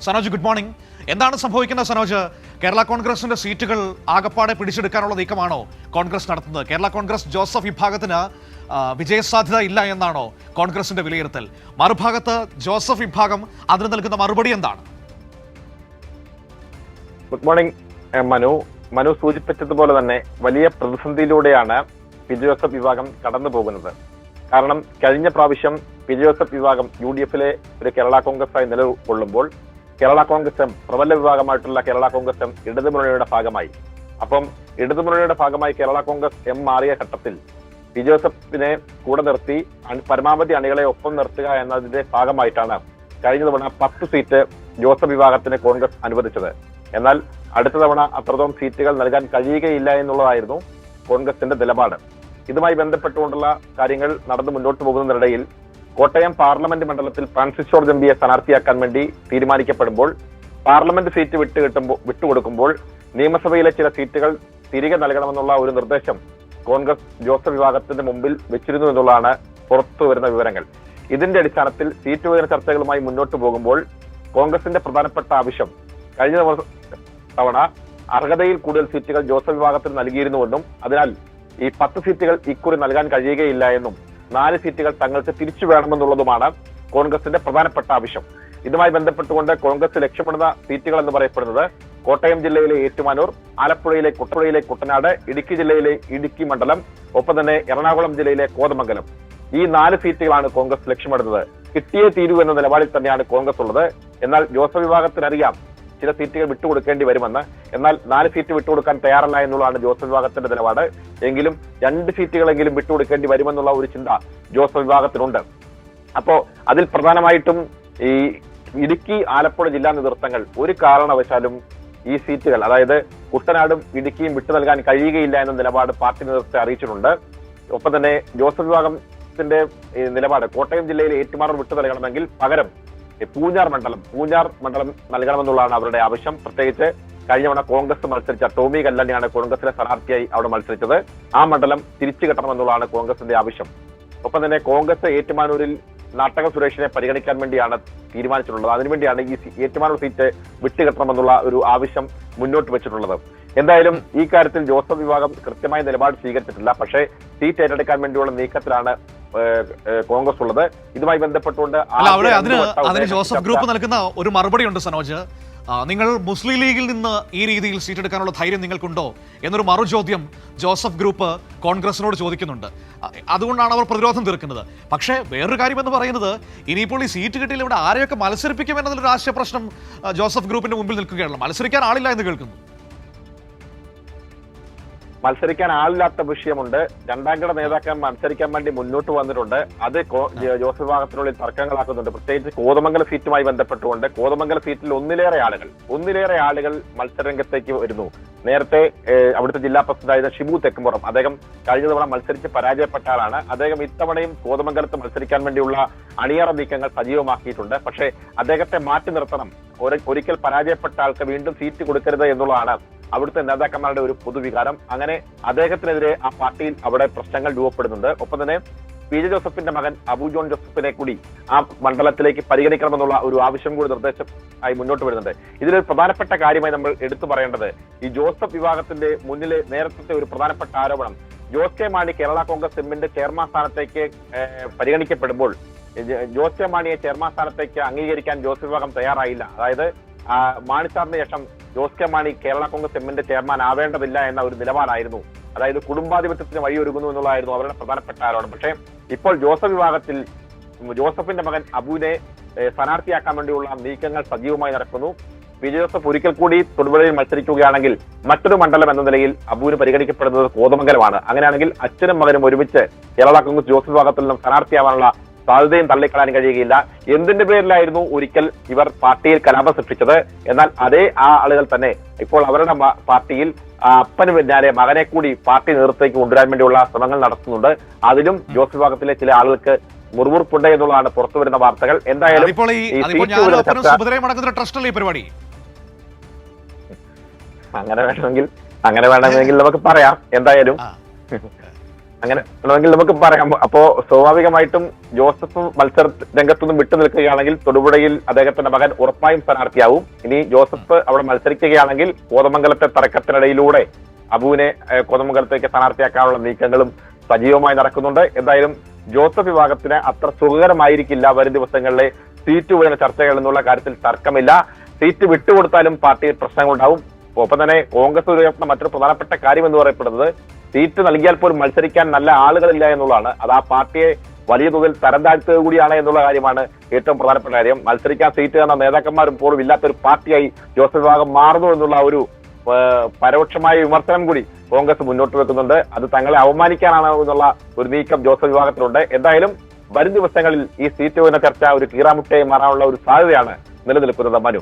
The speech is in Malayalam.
Sanoj, good morning. എന്താണ് സംഭവിക്കുന്നത് സനോജ്? കേരള കോൺഗ്രസിന്റെ സീറ്റുകൾ ആകപ്പാടെ പിടിച്ചെടുക്കാനുള്ള നീക്കമാണോ കോൺഗ്രസ് നടത്തുന്നത്? കേരള കോൺഗ്രസ് ജോസഫ് വിഭാഗത്തിന് വിജയസാധ്യത ഇല്ല എന്നാണോ കോൺഗ്രസിന്റെ വിലയിരുത്തൽ? മറുഭാഗത്ത് ജോസഫ് വിഭാഗം അതിന് നൽകുന്ന മറുപടി എന്താണ്? ഗുഡ് മോർണിംഗ് മനു സൂചിപ്പിച്ചതുപോലെ തന്നെ വലിയ പ്രതിസന്ധിയിലൂടെയാണ് പി ജോസഫ് വിഭാഗം കടന്നു പോകുന്നത്. കാരണം കഴിഞ്ഞ പ്രാവശ്യം പി ജോസഫ് വിഭാഗം UDF-ലെ ഒരു കേരള കോൺഗ്രസായി നിലകൊള്ളുമ്പോൾ കേരള കോൺഗ്രസ് പ്രബല വിഭാഗമായിട്ടുള്ള കേരള കോൺഗ്രസ് ഇടതുമുന്നണിയുടെ ഭാഗമായി. അപ്പം ഇടതുമുന്നണിയുടെ ഭാഗമായി കേരള കോൺഗ്രസ് മാറിയ ഘട്ടത്തിൽ പി ജോസഫിനെ കൂടെ നിർത്തി പരമാവധി അണികളെ ഒപ്പം നിർത്തുക എന്നതിന്റെ ഭാഗമായിട്ടാണ് കഴിഞ്ഞ തവണ 10 സീറ്റ് ജോസഫ് വിഭാഗത്തിന് കോൺഗ്രസ് അനുവദിച്ചത്. എന്നാൽ അടുത്ത തവണ അത്രത്തോളം സീറ്റുകൾ നൽകാൻ കഴിയുകയില്ല എന്നുള്ളതായിരുന്നു കോൺഗ്രസിന്റെ നിലപാട്. ഇതുമായി ബന്ധപ്പെട്ടുകൊണ്ടുള്ള കാര്യങ്ങൾ നടന്നു മുന്നോട്ട് പോകുന്നതിനിടയിൽ കോട്ടയം പാർലമെന്റ് മണ്ഡലത്തിൽ ഫ്രാൻസിസ് ജോർജ് MPയെ സ്ഥാനാർത്ഥിയാക്കാൻ വേണ്ടി തീരുമാനിക്കപ്പെടുമ്പോൾ പാർലമെന്റ് സീറ്റ് വിട്ടുകൊടുക്കുമ്പോൾ നിയമസഭയിലെ ചില സീറ്റുകൾ തിരികെ നൽകണമെന്നുള്ള ഒരു നിർദ്ദേശം കോൺഗ്രസ് ജോസഫ് വിഭാഗത്തിന്റെ മുമ്പിൽ വെച്ചിരുന്നു എന്നുള്ളതാണ് പുറത്തു വരുന്ന വിവരങ്ങൾ. ഇതിന്റെ അടിസ്ഥാനത്തിൽ സീറ്റ് വിഭജന ചർച്ചകളുമായി മുന്നോട്ട് പോകുമ്പോൾ കോൺഗ്രസിന്റെ പ്രധാനപ്പെട്ട ആവശ്യം കഴിഞ്ഞ തവണ അർഹതയിൽ കൂടുതൽ സീറ്റുകൾ ജോസഫ് വിഭാഗത്തിന് നൽകിയിരുന്നുവെന്നും അതിനാൽ ഈ 10 സീറ്റുകൾ ഇക്കുറി നൽകാൻ കഴിയുകയില്ല എന്നും 4 സീറ്റുകൾ തങ്ങൾക്ക് തിരിച്ചു വേണമെന്നുള്ളതുമാണ് കോൺഗ്രസിന്റെ പ്രധാനപ്പെട്ട ആവശ്യം. ഇതുമായി ബന്ധപ്പെട്ടുകൊണ്ട് കോൺഗ്രസ് ലക്ഷ്യമിടുന്ന സീറ്റുകൾ എന്ന് പറയപ്പെടുന്നത് കോട്ടയം ജില്ലയിലെ ഏറ്റുമാനൂർ, ആലപ്പുഴയിലെ കുട്ടനാട്, ഇടുക്കി ജില്ലയിലെ ഇടുക്കി മണ്ഡലം, ഒപ്പം തന്നെ എറണാകുളം ജില്ലയിലെ കോതമംഗലം. ഈ 4 സീറ്റുകളാണ് കോൺഗ്രസ് ലക്ഷ്യമിടുന്നത്. കിട്ടിയേ തീരൂ എന്ന നിലപാടിൽ തന്നെയാണ് കോൺഗ്രസ് ഉള്ളത്. എന്നാൽ ജോസഫ് വിഭാഗത്തിനറിയാം ചില സീറ്റുകൾ വിട്ടുകൊടുക്കേണ്ടി വരുമെന്ന്. എന്നാൽ 4 സീറ്റ് വിട്ടുകൊടുക്കാൻ തയ്യാറല്ല എന്നുള്ളതാണ് ജോസഫ് വിഭാഗത്തിന്റെ നിലപാട്. എങ്കിലും 2 സീറ്റുകളെങ്കിലും വിട്ടുകൊടുക്കേണ്ടി വരുമെന്നുള്ള ഒരു ചിന്ത ജോസഫ് വിഭാഗത്തിനുണ്ട്. അപ്പോ അതിൽ പ്രധാനമായിട്ടും ഈ ഇടുക്കി, ആലപ്പുഴ ജില്ലാ നേതൃത്വങ്ങൾ ഒരു കാരണവശാലും ഈ സീറ്റുകൾ, അതായത് കുട്ടനാടും ഇടുക്കിയും വിട്ടു നൽകാൻ കഴിയുകയില്ല എന്ന നിലപാട് പാർട്ടി നേതൃത്വത്തെ അറിയിച്ചിട്ടുണ്ട്. ഒപ്പം തന്നെ ജോസഫ് വിഭാഗത്തിന്റെ നിലപാട് കോട്ടയം ജില്ലയിലെ ഏറ്റുമാനൂർ വിട്ടു നൽകണമെങ്കിൽ പകരം പൂഞ്ഞാർ മണ്ഡലം നൽകണമെന്നുള്ളതാണ് അവരുടെ ആവശ്യം. പ്രത്യേകിച്ച് കഴിഞ്ഞ തവണ കോൺഗ്രസ് മത്സരിച്ച ടോമി കല്ലണിയാണ് കോൺഗ്രസിലെ സ്ഥാനാർത്ഥിയായി അവിടെ മത്സരിച്ചത്. ആ മണ്ഡലം തിരിച്ചു കിട്ടണമെന്നുള്ളതാണ് കോൺഗ്രസിന്റെ ആവശ്യം. ഒപ്പം തന്നെ കോൺഗ്രസ് ഏറ്റുമാനൂരിൽ നാട്ടക സുരേഷിനെ പരിഗണിക്കാൻ വേണ്ടിയാണ് തീരുമാനിച്ചിട്ടുള്ളത്. അതിനുവേണ്ടിയാണ് ഈ ഏറ്റുമാനൂർ സീറ്റ് വിട്ടുകിട്ടണമെന്നുള്ള ഒരു ആവശ്യം മുന്നോട്ട് വെച്ചിട്ടുള്ളത്. എന്തായാലും ഈ കാര്യത്തിൽ ജോസഫ് വിഭാഗം കൃത്യമായ നിലപാട് സ്വീകരിച്ചിട്ടില്ല. പക്ഷേ സീറ്റ് ഏറ്റെടുക്കാൻ വേണ്ടിയുള്ള നീക്കത്തിലാണ് കോൺഗ്രസ് ഉള്ളത്. ഇതുമായി ബന്ധപ്പെട്ടുകൊണ്ട് അതിന് ജോസഫ് ഗ്രൂപ്പ് നൽകുന്ന ഒരു മറുപടി ഉണ്ട് സനോജ്. നിങ്ങൾ മുസ്ലിം ലീഗിൽ നിന്ന് ഈ രീതിയിൽ സീറ്റ് എടുക്കാനുള്ള ധൈര്യം നിങ്ങൾക്കുണ്ടോ എന്നൊരു മറുചോദ്യം ജോസഫ് ഗ്രൂപ്പ് കോൺഗ്രസിനോട് ചോദിക്കുന്നുണ്ട്. അതുകൊണ്ടാണ് അവർ പ്രതിരോധം തീർക്കുന്നത്. പക്ഷേ വേറൊരു കാര്യം എന്ന് പറയുന്നത്, ഇനിയിപ്പോൾ ഈ സീറ്റ് കിട്ടിയാൽ ഇവിടെ ആരെയൊക്കെ മത്സരിപ്പിക്കും എന്നതിലൊരു രാഷ്ട്രീയ പ്രശ്നം ജോസഫ് ഗ്രൂപ്പിന്റെ മുമ്പിൽ നിൽക്കുകയാണല്ലോ. മത്സരിക്കാൻ ആളില്ല എന്ന് കേൾക്കുന്നു. മത്സരിക്കാൻ ആളില്ലാത്ത വിഷയമുണ്ട്. രണ്ടാംകിട നേതാക്കൾ മത്സരിക്കാൻ വേണ്ടി മുന്നോട്ട് വന്നിട്ടുണ്ട്. അത് ജോസഫ് വിഭാഗത്തിനുള്ളിൽ തർക്കങ്ങളാക്കുന്നുണ്ട്. പ്രത്യേകിച്ച് കോതമംഗലം സീറ്റുമായി ബന്ധപ്പെട്ടുകൊണ്ട് കോതമംഗലം സീറ്റിൽ ഒന്നിലേറെ ആളുകൾ മത്സരരംഗത്തേക്ക് വരുന്നു. നേരത്തെ അവിടുത്തെ ജില്ലാ പ്രസിഡന്റായിരുന്ന ഷിബു തെക്കുംപുറം, അദ്ദേഹം കഴിഞ്ഞ തവണ മത്സരിച്ച് പരാജയപ്പെട്ട ആളാണ്. അദ്ദേഹം ഇത്തവണയും കോതമംഗലത്ത് മത്സരിക്കാൻ വേണ്ടിയുള്ള അണിയറ നീക്കങ്ങൾ സജീവമാക്കിയിട്ടുണ്ട്. പക്ഷേ അദ്ദേഹത്തെ മാറ്റി നിർത്തണം, ഒരിക്കൽ പരാജയപ്പെട്ട ആൾക്ക് വീണ്ടും സീറ്റ് കൊടുക്കരുത് എന്നുള്ളതാണ് അവിടുത്തെ നേതാക്കന്മാരുടെ ഒരു പൊതുവികാരം. അങ്ങനെ അദ്ദേഹത്തിനെതിരെ ആ പാർട്ടിയിൽ അവിടെ പ്രശ്നങ്ങൾ രൂപപ്പെടുന്നുണ്ട്. ഒപ്പം തന്നെ പി ജെ ജോസഫിന്റെ മകൻ അബു ജോൺ ജോസഫിനെ കൂടി ആ മണ്ഡലത്തിലേക്ക് പരിഗണിക്കണമെന്നുള്ള ഒരു ആവശ്യം കൂടി നിർദ്ദേശമായി മുന്നോട്ട് വരുന്നുണ്ട്. ഇതിലൊരു പ്രധാനപ്പെട്ട കാര്യമായി നമ്മൾ എടുത്തു പറയേണ്ടത്, ഈ ജോസഫ് വിഭാഗത്തിന്റെ മുന്നിലെ നേരത്തെ ഒരു പ്രധാനപ്പെട്ട ആരോപണം, ജോസ് കെ മാണി കേരള കോൺഗ്രസ് എമ്മിന്റെ ചെയർമാൻ സ്ഥാനത്തേക്ക് പരിഗണിക്കപ്പെടുമ്പോൾ ജോസ് കെ മാണിയെ ചെയർമാൻ സ്ഥാനത്തേക്ക് അംഗീകരിക്കാൻ ജോസഫ് വിഭാഗം തയ്യാറായില്ല. അതായത് മാണിസാറിന് ശേഷം ജോസ് കെ മാണി കേരള കോൺഗ്രസ് എമ്മിന്റെ ചെയർമാൻ ആവേണ്ടതില്ല എന്ന ഒരു നിലപാടായിരുന്നു. അതായത് കുടുംബാധിപത്യത്തിന് വഴിയൊരുങ്ങുന്നു എന്നുള്ളതായിരുന്നു അവരുടെ പ്രധാനപ്പെട്ട ആരോപണം. പക്ഷേ ഇപ്പോൾ ജോസഫ് വിഭാഗത്തിൽ ജോസഫിന്റെ മകൻ അബുവിനെ സ്ഥാനാർത്ഥിയാക്കാൻ വേണ്ടിയുള്ള നീക്കങ്ങൾ സജീവമായി നടക്കുന്നു. പി ജോസഫ് ഒരിക്കൽ കൂടി തൊടുപുഴയിൽ മത്സരിക്കുകയാണെങ്കിൽ മറ്റൊരു മണ്ഡലം എന്ന നിലയിൽ അബുവിന് പരിഗണിക്കപ്പെടുന്നത് കോതമംഗലമാണ്. അങ്ങനെയാണെങ്കിൽ അച്ഛനും മകനും ഒരുമിച്ച് കേരള കോൺഗ്രസ് ജോസഫ് വിഭാഗത്തിൽ നിന്നും സ്ഥാനാർത്ഥിയാവാനുള്ള സാധ്യതയും തള്ളിക്കളയാൻ കഴിയുകയില്ല. എന്തിന്റെ പേരിലായിരുന്നു ഒരിക്കൽ ഇവർ പാർട്ടിയിൽ കലാപം സൃഷ്ടിച്ചത്? എന്നാൽ അതേ ആളുകൾ തന്നെ ഇപ്പോൾ അവരുടെ പാർട്ടിയിൽ അപ്പന് പിന്നാലെ മകനെ കൂടി പാർട്ടി നേതൃത്വത്തിലേക്ക് കൊണ്ടുവരാൻ വേണ്ടിയുള്ള ശ്രമങ്ങൾ നടത്തുന്നുണ്ട്. അതിലും ജോസഫ് വിഭാഗത്തിലെ ചില ആളുകൾക്ക് മുറിവുറുപ്പുണ്ട് എന്നുള്ളതാണ് പുറത്തുവരുന്ന വാർത്തകൾ. എന്തായാലും അങ്ങനെ വേണമെങ്കിൽ നമുക്ക് പറയാം. എന്തായാലും അങ്ങനെ വേണമെങ്കിൽ നമുക്ക് പറയാം. അപ്പോ സ്വാഭാവികമായിട്ടും ജോസഫ് മത്സര രംഗത്തുനിന്നും വിട്ടു നിൽക്കുകയാണെങ്കിൽ തൊടുപുഴയിൽ അദ്ദേഹത്തിന്റെ മകൻ ഉറപ്പായും സ്ഥാനാർത്ഥിയാവും. ഇനി ജോസഫ് അവിടെ മത്സരിക്കുകയാണെങ്കിൽ കോതമംഗലത്തെ തർക്കത്തിനിടയിലൂടെ അബുവിനെ കോതമംഗലത്തേക്ക് സ്ഥാനാർത്ഥിയാക്കാനുള്ള നീക്കങ്ങളും സജീവമായി നടക്കുന്നുണ്ട്. എന്തായാലും ജോസഫ് വിഭാഗത്തിന് അത്ര സുഖകരമായിരിക്കില്ല വരും ദിവസങ്ങളിലെ സീറ്റ് വിഭജന ചർച്ചകൾ എന്നുള്ള കാര്യത്തിൽ തർക്കമില്ല. സീറ്റ് വിട്ടുകൊടുത്താലും പാർട്ടിയിൽ പ്രശ്നങ്ങളുണ്ടാവും. ഒപ്പം തന്നെ കോൺഗ്രസ് ഉയർത്തുന്ന മറ്റൊരു പ്രധാനപ്പെട്ട കാര്യം എന്ന് പറയപ്പെടുന്നത് സീറ്റ് നൽകിയാൽ പോലും മത്സരിക്കാൻ നല്ല ആളുകളില്ല എന്നുള്ളതാണ്. അത് ആ പാർട്ടിയെ വലിയ തോതിൽ തരം താഴ്ത്തുക കൂടിയാണ് എന്നുള്ള കാര്യമാണ് ഏറ്റവും പ്രധാനപ്പെട്ട കാര്യം. മത്സരിക്കാൻ സീറ്റ് എന്ന നേതാക്കന്മാരും പോലും ഇല്ലാത്തൊരു പാർട്ടിയായി ജോസഫ് വിഭാഗം മാറുന്നു എന്നുള്ള ഒരു പരോക്ഷമായ വിമർശനം കൂടി കോൺഗ്രസ് മുന്നോട്ട് വെക്കുന്നുണ്ട്. അത് തങ്ങളെ അവമാനിക്കാനാണ് എന്നുള്ള ഒരു നീക്കം ജോസഫ് വിഭാഗത്തിലുണ്ട്. എന്തായാലും വരും ദിവസങ്ങളിൽ ഈ സീറ്റ് വിഭജന ചർച്ച ഒരു കീറാമുട്ടയായി മാറാനുള്ള ഒരു സാധ്യതയാണ് നിലനിൽക്കുന്നത്. മനു.